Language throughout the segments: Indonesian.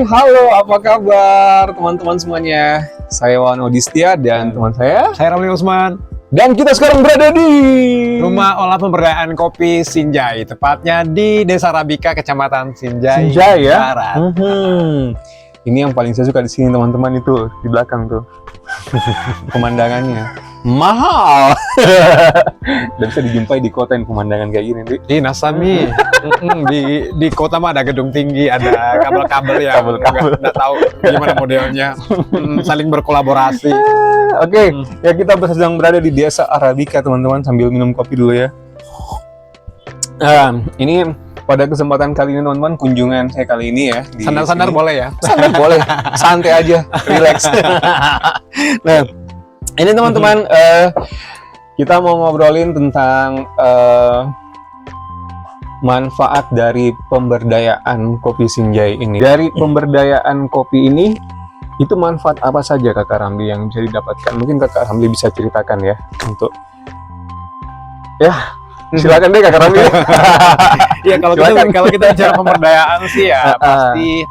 halo, apa kabar teman-teman semuanya? Saya Wawan Odistia dan teman saya Ramli Usman. Dan kita sekarang berada di Rumah Olah Pemberdayaan Kopi Sinjai, tepatnya di Desa Arabika, Kecamatan Sinjai, ya. Barat. Ini yang paling saya suka di sini teman-teman, itu di belakang tuh. Pemandangannya mahal. Dan bisa dijumpai di kota yang pemandangan kayak gini, Di. Di Nasami, di kota mah ada gedung tinggi, ada kabel-kabel yang nggak tahu gimana modelnya, saling berkolaborasi. Oke, ya kita sedang berada di Desa Arabika teman-teman, sambil minum kopi dulu ya. Ini pada kesempatan kali ini teman-teman, kunjungan saya kali ini ya. Sandal-sandal boleh ya? Sandal boleh, santai aja, relax. Nah, ini teman-teman, kita mau ngobrolin tentang manfaat dari pemberdayaan kopi Sinjai ini. Dari pemberdayaan kopi ini, itu manfaat apa saja Kakak Ramli yang bisa didapatkan? Mungkin Kakak Ramli bisa ceritakan ya, untuk silakan deh Kakak Ramli. Ya kalau kita bicara pemberdayaan sih ya pasti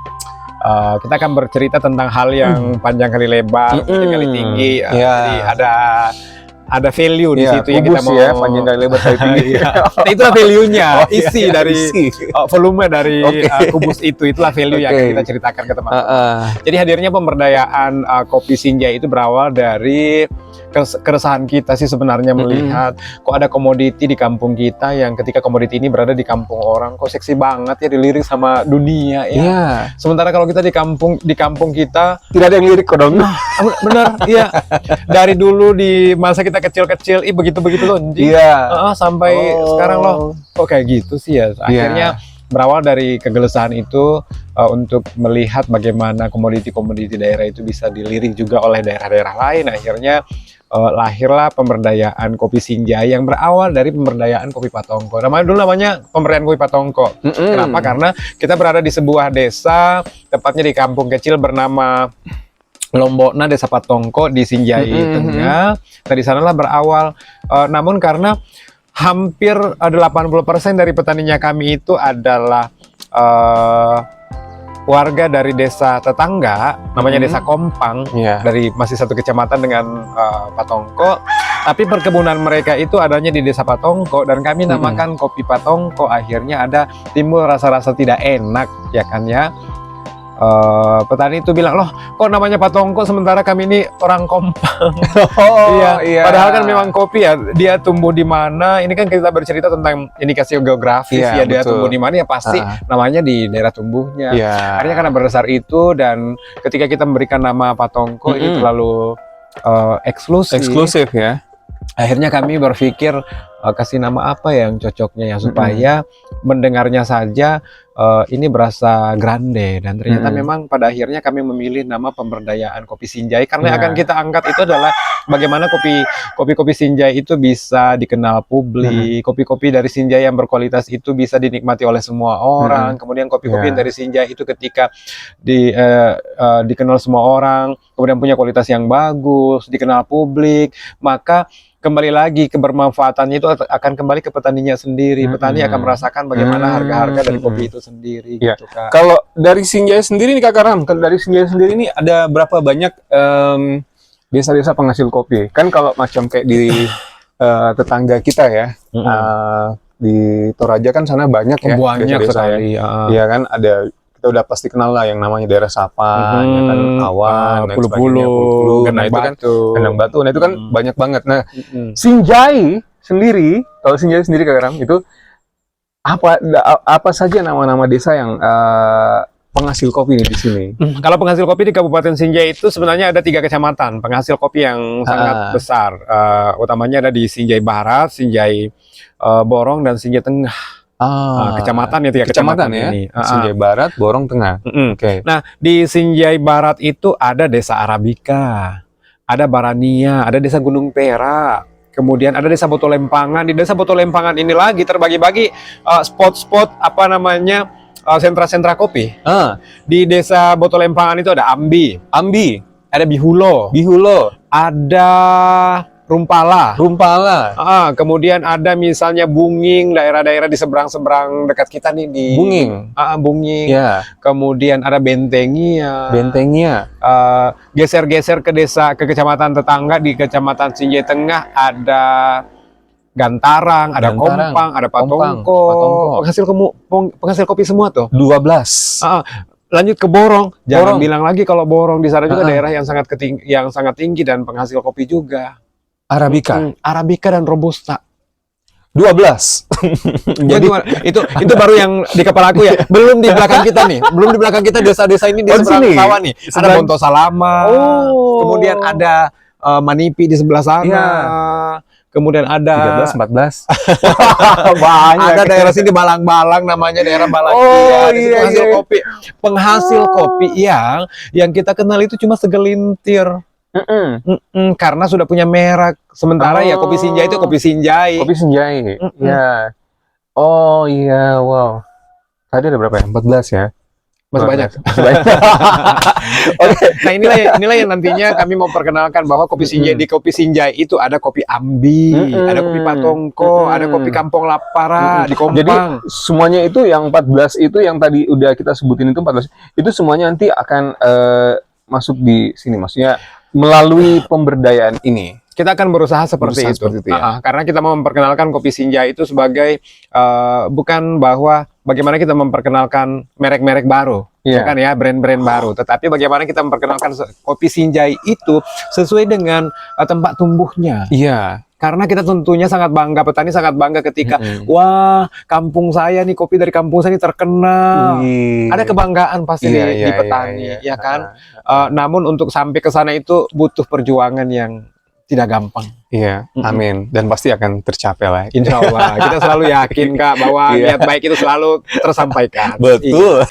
kita akan bercerita tentang hal yang panjang kali lebar, kali tinggi. Jadi ada value di situ yang kita mau panjang kali lebar kali tinggi. Itulah value-nya, isi dari volume dari kubus itulah value yang kita ceritakan ke teman-teman. Jadi hadirnya pemberdayaan kopi Sinjai itu berawal dari keresahan kita sih sebenarnya, melihat kok ada komoditi di kampung kita yang ketika komoditi ini berada di kampung orang kok seksi banget ya, dilirik sama dunia ya. Sementara kalau kita di kampung kita tidak ada yang lirik kok dong. Benar, iya. Dari dulu di masa kita kecil-kecil, begitu-begitu loh. Sampai sekarang loh, kok kayak gitu sih ya. Akhirnya berawal dari kegelisahan itu untuk melihat bagaimana komoditi-komoditi daerah itu bisa dilirik juga oleh daerah-daerah lain. Akhirnya lahirlah pemberdayaan kopi Sinjai yang berawal dari pemberdayaan kopi Patongko. Namanya pemberdayaan kopi Patongko. Kenapa? Karena kita berada di sebuah desa, tepatnya di kampung kecil bernama Lombokna, Desa Patongko di Sinjai Tengah. Nah, di sanalah berawal. Namun karena hampir 80% dari petaninya kami itu adalah warga dari desa tetangga, namanya Desa Kompang, dari masih satu kecamatan dengan Patongko. Tapi perkebunan mereka itu adanya di Desa Patongko, dan kami namakan kopi Patongko. Akhirnya ada timbul rasa-rasa tidak enak, ya kan ya. Petani itu bilang, loh kok namanya Patongko sementara kami ini orang Kompang. Padahal kan memang kopi ya, dia tumbuh di mana. Ini kan kita bercerita tentang indikasi geografis dia tumbuh di mana ya pasti namanya di daerah tumbuhnya. Akhirnya karena berdasar itu, dan ketika kita memberikan nama Patongko ini terlalu eksklusif ya. Akhirnya kami berpikir kasih nama apa yang cocoknya ya, supaya mendengarnya saja ini berasa grande. Dan ternyata memang pada akhirnya kami memilih nama pemberdayaan kopi Sinjai, karena akan kita angkat itu adalah bagaimana kopi-kopi Sinjai itu bisa dikenal publik. Kopi-kopi dari Sinjai yang berkualitas itu bisa dinikmati oleh semua orang. Kemudian kopi-kopi dari Sinjai itu ketika dikenal semua orang, kemudian punya kualitas yang bagus, dikenal publik, maka kembali lagi kebermanfaatannya itu akan kembali ke petaninya sendiri. Petani akan merasakan bagaimana harga-harga dari kopi itu sendiri. Gitu, Kak. Kalau dari Sinjai sendiri nih Kak Ram, dari Sinjai sendiri ini ada berapa banyak desa-desa penghasil kopi? Kan kalau macam kayak di tetangga kita ya, di Toraja kan sana banyak ya. Banyak sekali. Iya kan, ada, kita udah pasti kenal lah yang namanya daerah Sapa, ya kan, Awan, Pulu-Pulu, nah itu kan Gendang Batu, nah itu kan banyak banget. Nah, Sinjai sendiri, kalau Sinjai sendiri Kak Ram, itu apa saja nama-nama desa yang penghasil kopi di sini? Kalau penghasil kopi di Kabupaten Sinjai itu sebenarnya ada 3 kecamatan penghasil kopi yang sangat besar. Utamanya ada di Sinjai Barat, Sinjai Borong, dan Sinjai Tengah. Kecamatan ya, kecamatan ya ini. Sinjai Barat, Borong, Tengah. Nah, di Sinjai Barat itu ada Desa Arabika, ada Barania, ada Desa Gunung Perak, kemudian ada Desa Botolempangan. Di Desa Botolempangan ini lagi terbagi-bagi spot-spot sentra-sentra kopi. Di Desa Botolempangan itu ada Ambi, ada Bihulo, ada Rumpala. Rumpala. Kemudian ada misalnya Bunging, daerah-daerah di seberang-seberang dekat kita nih di Bunging. Bunging. Ya. Kemudian ada Bentengia. Bentengia. Geser-geser ke desa, ke kecamatan tetangga di Kecamatan Sinjai Tengah ada Gantarang, ada Kompang, ada Patongko. Penghasil kopi semua tuh. 12. Lanjut ke Borong. Jangan bilang lagi kalau Borong, di sana juga daerah yang sangat tinggi dan penghasil kopi juga. Arabica. Arabica dan Robusta. 12. Jadi itu baru yang di kepala aku ya. Belum di belakang kita nih. Belum di belakang kita desa-desa ini di seberang sawah nih. Ada Bonto Salama. Kemudian ada Manipi di sebelah sana. Kemudian ada 13, 14. Banyak. Ada daerah sini Balang-Balang, namanya daerah Balakia. Penghasil kopi. Penghasil kopi yang kita kenal itu cuma segelintir. Karena sudah punya merek. Sementara ya kopi Sinjai itu kopi Sinjai. Kopi Sinjai. Ya. Oh iya, wow. Tadi ada berapa ya? 14 ya? Masih banyak. Nah inilah yang nantinya kami mau perkenalkan bahwa kopi Sinjai, di kopi Sinjai itu ada kopi Ambi, ada kopi Patongko, ada kopi Kampung Lapara di Kompang. Jadi semuanya itu yang 14 itu yang tadi udah kita sebutin itu 14 itu semuanya nanti akan masuk di sini, maksudnya melalui pemberdayaan ini. Kita akan berusaha seperti itu ya. Karena kita mau memperkenalkan kopi Sinjai itu sebagai bukan bahwa bagaimana kita memperkenalkan merek-merek baru, bukan ya, brand-brand baru, tetapi bagaimana kita memperkenalkan kopi Sinjai itu sesuai dengan tempat tumbuhnya. Iya. Karena kita tentunya sangat bangga, petani sangat bangga ketika wah, kampung saya nih, kopi dari kampung saya ini terkenal. Ada kebanggaan pasti di petani, ya kan? Namun untuk sampai ke sana itu butuh perjuangan yang tidak gampang. Iya, amin. Dan pasti akan tercapai lah. Insya Allah. Kita selalu yakin, Kak, bahwa niat baik itu selalu tersampaikan. Betul.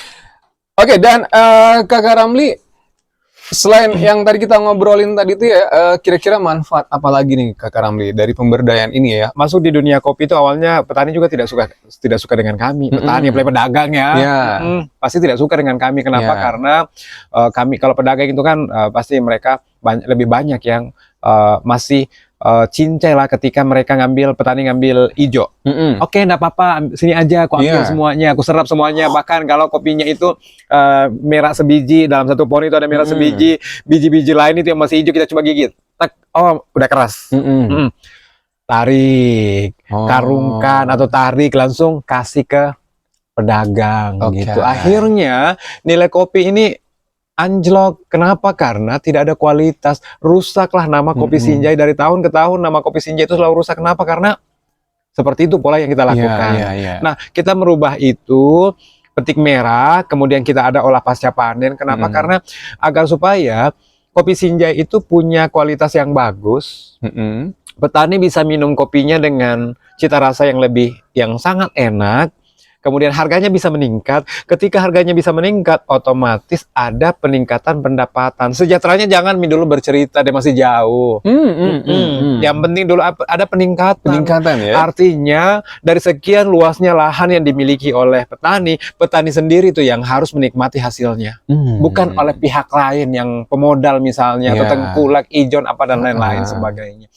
Oke, dan Kakak Ramli, selain yang tadi kita ngobrolin tadi itu ya, kira-kira manfaat apa lagi nih Kakak Ramli dari pemberdayaan ini ya? Masuk di dunia kopi itu awalnya petani juga tidak suka dengan kami. Petani, apalagi pedagang ya. Pasti tidak suka dengan kami. Kenapa? Karena kami kalau pedagang itu kan pasti mereka lebih banyak yang masih cincai lah ketika mereka petani ngambil ijo. Oke, enggak apa-apa, sini aja aku ambil semuanya, aku serap semuanya. Bahkan kalau kopinya itu merah sebiji, dalam satu pohon itu ada merah sebiji, biji-biji lain itu yang masih hijau kita coba gigit. Tak, udah keras. Tarik, karungkan atau tarik langsung kasih ke pedagang gitu. Akhirnya nilai kopi ini anjlok. Kenapa? Karena tidak ada kualitas. Rusaklah nama kopi Sinjai dari tahun ke tahun. Nama kopi Sinjai itu selalu rusak. Kenapa? Karena seperti itu pola yang kita lakukan. Nah, kita merubah itu, petik merah, kemudian kita ada olah pasca panen. Kenapa? Karena agar supaya kopi Sinjai itu punya kualitas yang bagus. Petani bisa minum kopinya dengan cita rasa yang sangat enak. Kemudian harganya bisa meningkat. Ketika harganya bisa meningkat, otomatis ada peningkatan pendapatan. Sejahteranya jangan dulu bercerita, dia masih jauh. Yang penting dulu ada peningkatan. Ya. Artinya dari sekian luasnya lahan yang dimiliki oleh petani, petani sendiri itu yang harus menikmati hasilnya. Bukan oleh pihak lain yang pemodal misalnya, atau tengkulak, ijon, apa dan lain-lain sebagainya.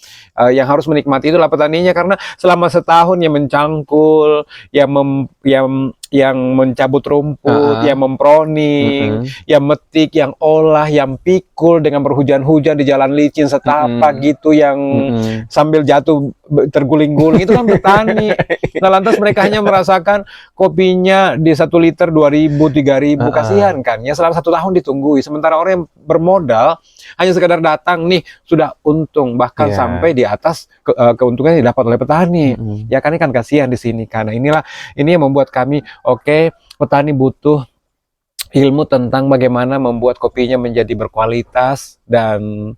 Yang harus menikmati itulah petaninya, karena selama setahun yang mencangkul, yang mencabut rumput, yang memproning, yang metik, yang olah, yang pikul dengan berhujan-hujan di jalan licin setapak gitu, yang sambil jatuh terguling-guling, itu kan petani. Nah, lantas mereka hanya merasakan kopinya di 1 liter 2.000, 3.000, kasihan kan? Ya selama 1 tahun ditunggui. Sementara orang yang bermodal hanya sekadar datang nih sudah untung, bahkan sampai di atas keuntungan yang didapat oleh petani. Ya kan, ini kan kasihan di sini. Karena ini yang membuat kami petani butuh ilmu tentang bagaimana membuat kopinya menjadi berkualitas. Dan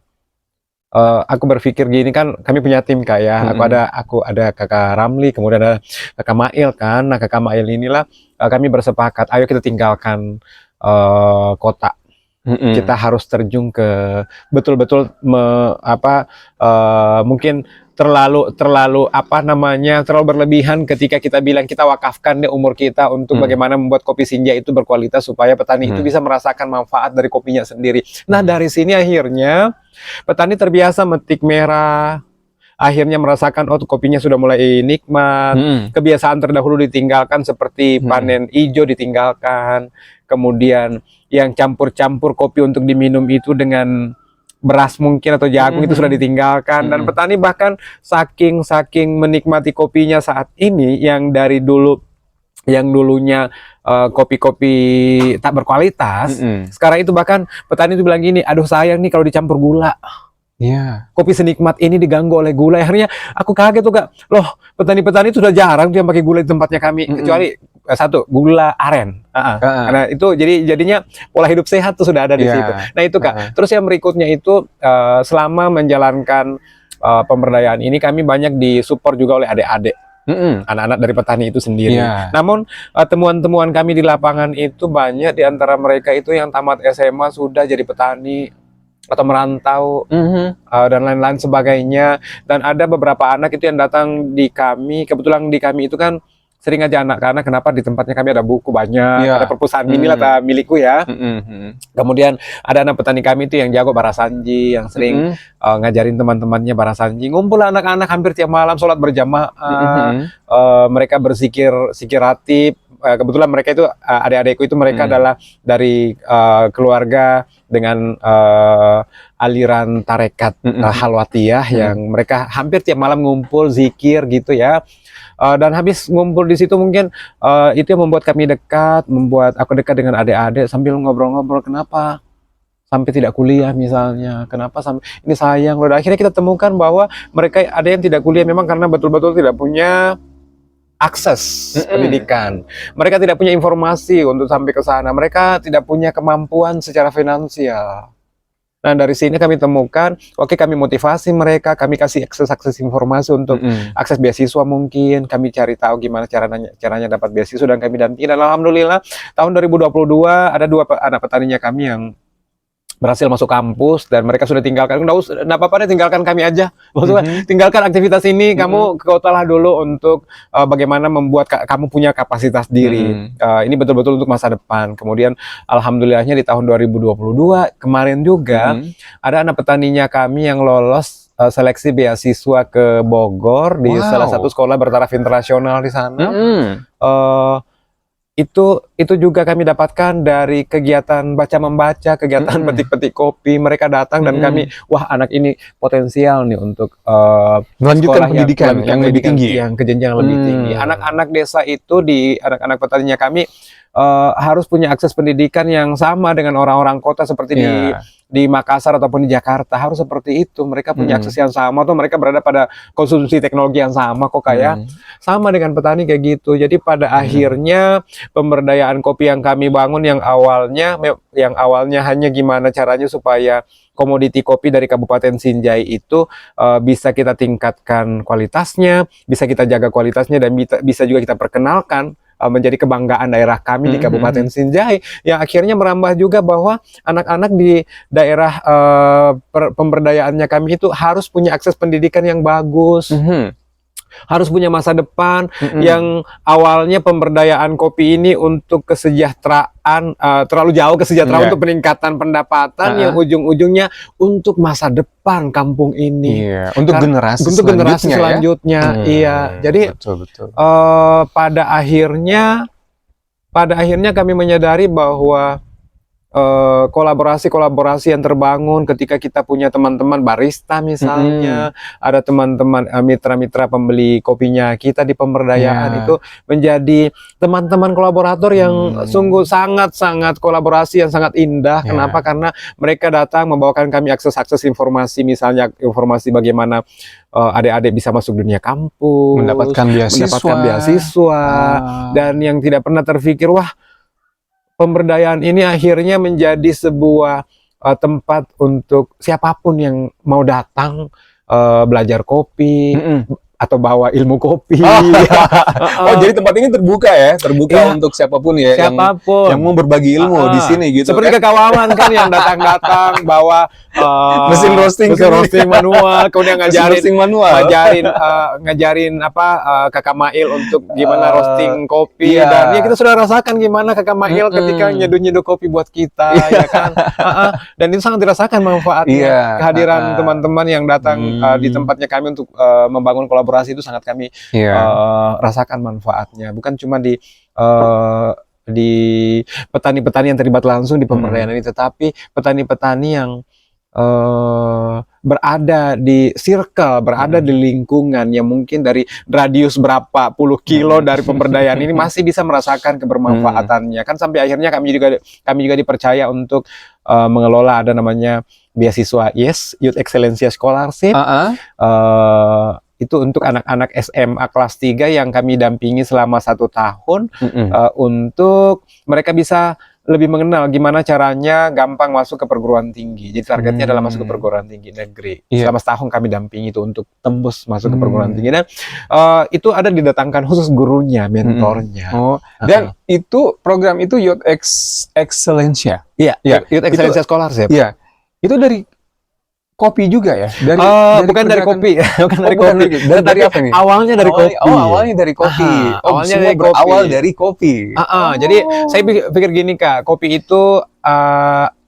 aku berpikir gini kan, kami punya tim Kak ya. Aku ada Kakak Ramli, kemudian ada Kakak Mail kan. Nah, Kakak Mail inilah kami bersepakat, ayo kita tinggalkan kota. Kita harus terjun ke betul-betul mungkin terlalu berlebihan ketika kita bilang kita wakafkan deh umur kita untuk bagaimana membuat kopi Sinjai itu berkualitas supaya petani itu bisa merasakan manfaat dari kopinya sendiri. Nah, dari sini akhirnya petani terbiasa metik merah, akhirnya merasakan oh kopinya sudah mulai nikmat. Kebiasaan terdahulu ditinggalkan seperti panen hijau ditinggalkan. Kemudian yang campur-campur kopi untuk diminum itu dengan beras mungkin atau jagung itu sudah ditinggalkan. Dan petani bahkan saking menikmati kopinya saat ini yang dari dulu yang dulunya kopi-kopi tak berkualitas, sekarang itu bahkan petani itu bilang gini, aduh sayang nih kalau dicampur gula. Kopi senikmat ini diganggu oleh gula. Akhirnya aku kaget tuh Kak, loh petani-petani itu sudah jarang tuh yang pakai gula di tempatnya kami, kecuali satu gula aren. Karena itu jadinya pola hidup sehat tuh sudah ada di situ. Nah itu Kak. Terus yang berikutnya itu selama menjalankan pemberdayaan ini kami banyak disupport juga oleh adik-adik. Anak-anak dari petani itu sendiri. Namun temuan-temuan kami di lapangan itu banyak di antara mereka itu yang tamat SMA sudah jadi petani atau merantau dan lain-lain sebagainya. Dan ada beberapa anak itu yang datang di kami. Kebetulan di kami itu kan sering aja anak-anak, kenapa di tempatnya kami ada buku banyak, ada perpustakaan mini lah milikku ya. Kemudian ada anak petani kami itu yang jago barasanji, yang sering ngajarin teman-temannya barasanji. Ngumpul anak-anak hampir tiap malam sholat berjamaah, mereka berzikir ratib. Kebetulan mereka itu adik-adikku itu mereka adalah dari keluarga dengan aliran tarekat Halwatiyah yang mereka hampir tiap malam ngumpul zikir gitu ya. Dan habis ngumpul di situ mungkin itu yang membuat kami dekat, membuat aku dekat dengan adik-adik sambil ngobrol-ngobrol kenapa sampai tidak kuliah misalnya, kenapa sampai ini sayang loh. Akhirnya kita temukan bahwa mereka ada yang tidak kuliah memang karena betul-betul tidak punya akses pendidikan. Mereka tidak punya informasi untuk sampai ke sana. Mereka tidak punya kemampuan secara finansial. Nah dari sini kami temukan, oke kami motivasi mereka, kami kasih akses informasi untuk akses beasiswa mungkin, kami cari tahu gimana caranya dapat beasiswa dan kami dampingi. Dan alhamdulillah tahun 2022 ada 2 anak petaninya kami yang berhasil masuk kampus dan mereka sudah tinggalkan. Nggak apa-apa deh, tinggalkan kami aja. Maksudnya tinggalkan aktivitas ini, kamu ke kota lah dulu untuk bagaimana membuat kamu punya kapasitas diri. Ini betul-betul untuk masa depan. Kemudian alhamdulillahnya di tahun 2022 kemarin juga ada anak petaninya kami yang lolos seleksi beasiswa ke Bogor di salah satu sekolah bertaraf internasional di sana. Itu juga kami dapatkan dari kegiatan baca-membaca, kegiatan petik-petik kopi. Mereka datang dan kami, wah anak ini potensial nih untuk melanjutkan pendidikan yang lebih tinggi, yang ke jenjang lebih tinggi. Anak-anak desa itu anak-anak petaninya kami harus punya akses pendidikan yang sama dengan orang-orang kota seperti di Makassar ataupun di Jakarta. Harus seperti itu, mereka punya akses yang sama atau mereka berada pada konsumsi teknologi yang sama kok kayak sama dengan petani kayak gitu. Jadi pada akhirnya pemberdayaan kopi yang kami bangun yang awalnya hanya gimana caranya supaya komoditi kopi dari Kabupaten Sinjai itu bisa kita tingkatkan kualitasnya, bisa kita jaga kualitasnya dan bisa juga kita perkenalkan menjadi kebanggaan daerah kami di Kabupaten Sinjai, yang akhirnya merambah juga bahwa anak-anak di daerah pemberdayaannya kami itu harus punya akses pendidikan yang bagus, harus punya masa depan. Yang awalnya pemberdayaan kopi ini untuk kesejahteraan, terlalu jauh kesejahteraan untuk peningkatan pendapatan, yang ujung-ujungnya untuk masa depan kampung ini, untuk generasi selanjutnya. Jadi betul. Pada akhirnya kami menyadari bahwa kolaborasi yang terbangun ketika kita punya teman-teman barista misalnya, ada teman-teman mitra-mitra pembeli kopinya kita di pemberdayaan itu menjadi teman-teman kolaborator yang sungguh sangat-sangat kolaborasi yang sangat indah. Kenapa? Karena mereka datang membawakan kami akses informasi informasi, misalnya informasi bagaimana adik-adik bisa masuk dunia kampus, mendapatkan beasiswa, dan yang tidak pernah terpikir, wah pemberdayaan ini akhirnya menjadi sebuah tempat untuk siapapun yang mau datang belajar kopi. atau bawa ilmu kopi. Oh, jadi tempat ini terbuka ya, terbuka untuk siapapun ya, siapapun yang mau berbagi ilmu di sini gitu. Seperti kekawawan kan yang datang-datang bawa mesin roasting manual, kemudian ngajarin Kakak Mail untuk gimana roasting kopi, dan ya kita sudah rasakan gimana Kakak Mail ketika nyeduh kopi buat kita, ya kan. Dan itu sangat dirasakan manfaatnya, kehadiran teman-teman yang datang di tempatnya kami untuk membangun kolaborasi itu sangat kami rasakan manfaatnya. Bukan cuma di petani-petani yang terlibat langsung di pemberdayaan ini, tetapi petani-petani yang berada di circle, berada di lingkungan yang mungkin dari radius berapa puluh kilo dari pemberdayaan ini masih bisa merasakan kebermanfaatannya. Kan sampai akhirnya kami juga dipercaya untuk mengelola, ada namanya beasiswa Youth Excellency Scholarship. Itu untuk anak-anak SMA kelas 3 yang kami dampingi selama 1 tahun untuk mereka bisa lebih mengenal gimana caranya gampang masuk ke perguruan tinggi. Jadi targetnya adalah masuk ke perguruan tinggi negeri. Selama setahun kami dampingi itu untuk tembus masuk ke perguruan tinggi. Dan itu ada didatangkan khusus gurunya, mentornya. Dan itu program itu Youth Excellence ya? Iya, Youth Excellence Scholarship. Iya. Itu dari kopi juga ya? Bukan dari kopi, bukan dari kopi. Dari apa nih? Awalnya dari kopi. Awalnya dari kopi. Awalnya dari kopi. Awal dari kopi. Jadi saya pikir gini Kak, kopi itu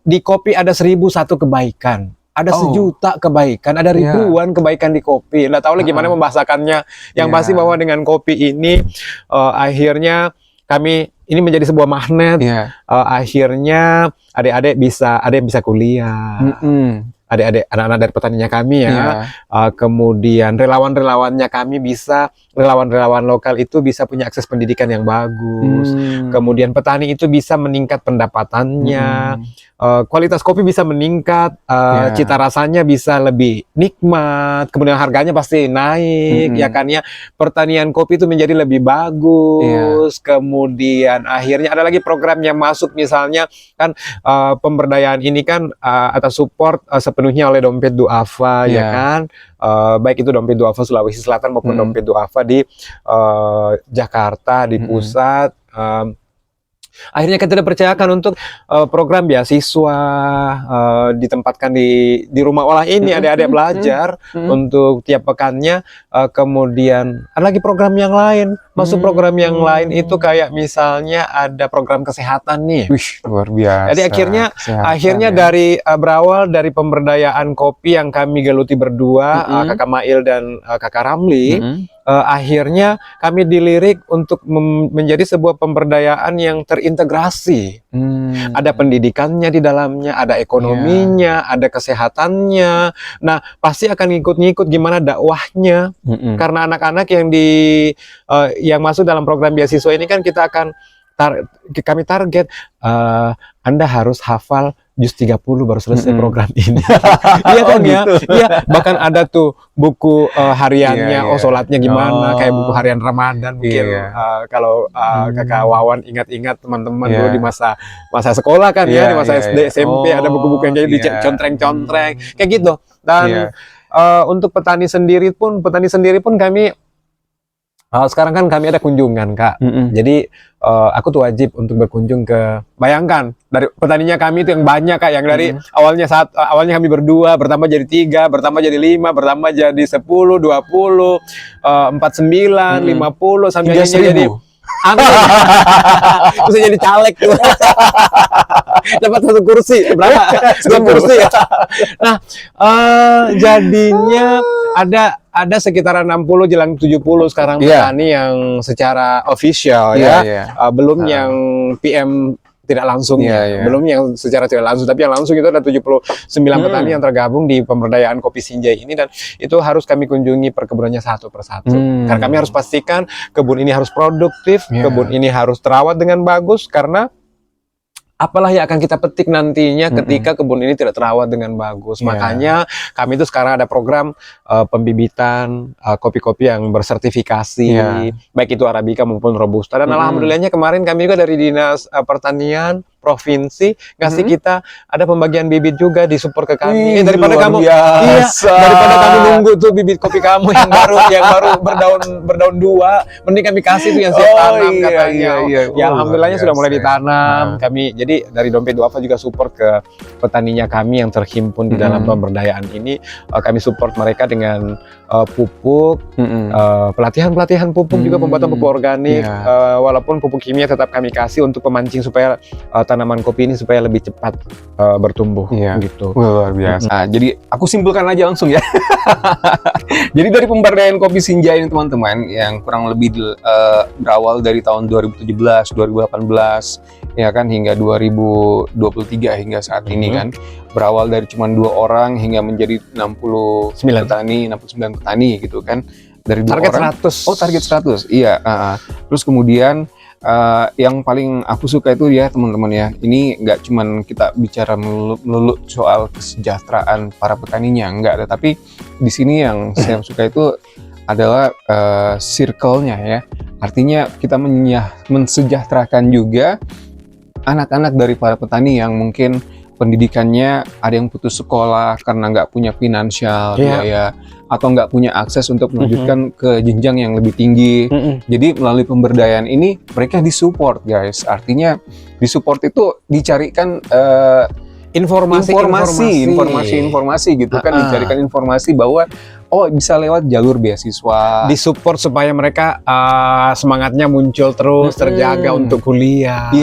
di kopi ada 1001 kebaikan. Ada 1.000.000 kebaikan, ada ribuan kebaikan di kopi. Nggak tahu lagi gimana membahasakannya. Yang pasti bahwa dengan kopi ini akhirnya kami ini menjadi sebuah magnet. Akhirnya adik-adik bisa kuliah. Adik-adik, anak-anak dari petaninya kami kemudian relawan-relawannya kami relawan-relawan lokal itu bisa punya akses pendidikan yang bagus. Kemudian petani itu bisa meningkat pendapatannya, kualitas kopi bisa meningkat, cita rasanya bisa lebih nikmat, kemudian harganya pasti naik, ya kan ya. Pertanian kopi itu menjadi lebih bagus. Kemudian akhirnya ada lagi program yang masuk, misalnya kan pemberdayaan ini kan atas support sepenuhnya oleh Dompet Duafa, ya kan. Baik itu Dompet Duafa Sulawesi Selatan maupun Dompet Duafa di Jakarta, di pusat. Akhirnya kita dipercayakan untuk program beasiswa, ditempatkan di rumah olah ini, adik-adik belajar untuk tiap pekannya. Kemudian ada lagi program yang lain, masuk program yang lain itu kayak misalnya ada program kesehatan nih. Wih, luar biasa. Jadi akhirnya dari berawal dari pemberdayaan kopi yang kami geluti berdua, Kakak Mail dan Kakak Ramli. Akhirnya kami dilirik untuk menjadi sebuah pemberdayaan yang terintegrasi. Ada pendidikannya di dalamnya, ada ekonominya, ada kesehatannya. Nah, pasti akan ngikut-ngikut gimana dakwahnya. Karena anak-anak yang masuk dalam program beasiswa ini kan kami target Anda harus hafal juz 30 baru selesai program ini. Iya kan gitu. Iya, bahkan ada tuh buku hariannya, sholatnya gimana, kayak buku harian Ramadan mungkin. Kalau Kakak Wawan ingat-ingat teman-teman dulu di masa sekolah kan di masa SD, SMP ada buku-buku yang jadi dicontreng-contreng kayak gitu. Dan untuk petani sendiri pun kami sekarang kan kami ada kunjungan Kak. Jadi aku tuh wajib untuk berkunjung ke, bayangkan dari petaninya kami itu yang banyak Kak, yang dari awalnya kami berdua, bertambah jadi 3, bertambah jadi 5, bertambah jadi 10, 20, 49, 50 sampai akhirnya jadi bisa jadi caleg tuh. Dapat 1 kursi, berapa? 2 kursi ya. Nah, jadinya ada sekitaran 60 jelang 70 sekarang petani yang secara official belum yang PM tidak langsung belum yang secara tidak langsung, tapi yang langsung itu ada 79 petani yang tergabung di pemberdayaan kopi Sinjai ini, dan itu harus kami kunjungi perkebunannya satu persatu. Karena kami harus pastikan kebun ini harus produktif, kebun ini harus terawat dengan bagus, karena apalah yang akan kita petik nantinya ketika kebun ini tidak terawat dengan bagus. Makanya kami itu sekarang ada program pembibitan kopi-kopi yang bersertifikasi, baik itu Arabica maupun Robusta. Dan alhamdulillahnya kemarin kami juga dari Dinas Pertanian provinsi ngasih kita ada pembagian bibit juga, disupport ke kami. Daripada luar kamu biasa. daripada kamu nunggu tuh bibit kopi kamu yang baru berdaun 2, mending kami kasih tuh yang siap tanam katanya. Ya alhamdulillahnya sudah mulai ditanam. Kami jadi dari Dompet Duafa juga support ke petaninya kami yang terhimpun di dalam pemberdayaan ini. Kami support mereka dengan pupuk, pelatihan pupuk juga, pembuatan pupuk organik. Walaupun pupuk kimia tetap kami kasih untuk pemancing supaya tanaman kopi ini supaya lebih cepat bertumbuh gitu. Luar biasa. Jadi aku simpulkan aja langsung ya. Jadi dari pemberdayaan kopi Sinjai ini teman-teman yang kurang lebih berawal dari tahun 2017, 2018 ya kan hingga 2023 hingga saat ini kan, berawal dari cuma 2 orang hingga menjadi 69 petani gitu kan, dari 2 target orang. 100. Oh, target 100. Iya, terus kemudian yang paling aku suka itu ya teman-teman ya, ini nggak cuman kita bicara melulu soal kesejahteraan para petaninya, enggak, tetapi di sini yang saya suka itu adalah circle-nya ya. Artinya kita mensejahterakan juga anak-anak dari para petani yang mungkin pendidikannya ada yang putus sekolah karena nggak punya finansial biaya atau nggak punya akses untuk melanjutkan ke jenjang yang lebih tinggi. Jadi melalui pemberdayaan ini mereka disupport guys. Artinya disupport itu dicarikan informasi gitu kan, dicarikan informasi bahwa oh bisa lewat jalur beasiswa, disupport supaya mereka semangatnya muncul terus, terjaga untuk kuliah.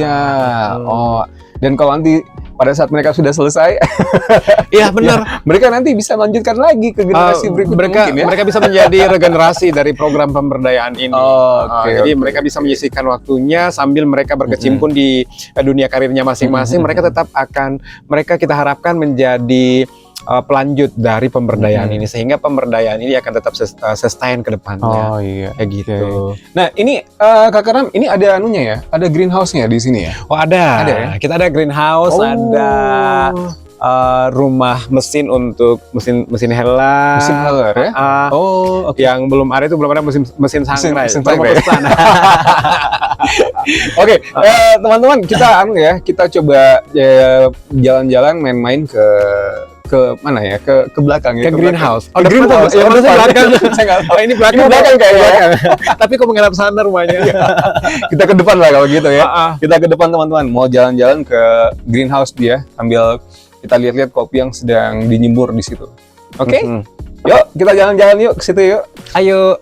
Oh, dan kalau nanti pada saat mereka sudah selesai, iya benar, mereka nanti bisa melanjutkan lagi ke generasi berikutnya. Mereka bisa menjadi regenerasi dari program pemberdayaan ini. Jadi mereka bisa menyisihkan waktunya sambil mereka berkecimpung di dunia karirnya masing-masing. Mereka kita harapkan menjadi pelanjut dari pemberdayaan ini, sehingga pemberdayaan ini akan tetap sustain ke depannya. Kayak gitu. Nah ini Kak Karam, ini ada anunya ya, ada greenhouse-nya di sini ya? Oh ada ya? Kita ada greenhouse, ada rumah mesin untuk mesin heller. Mesin heller ya? Yang belum ada itu belum ada mesin sangrai. Oke, teman-teman kita coba jalan-jalan main-main ke mana ya, ke belakang ya, ke greenhouse. Oh, greenhouse ya, belakang. Saya nggak tahu. Ini belakang kayaknya. Tapi kok menghadap sana rumahnya. Kita ke depan lah kalau gitu ya. Kita ke depan teman-teman, mau jalan-jalan ke greenhouse dia sambil kita lihat-lihat kopi yang sedang dinyembur di situ. Oke? Yuk kita jalan-jalan yuk ke situ yuk. Ayo.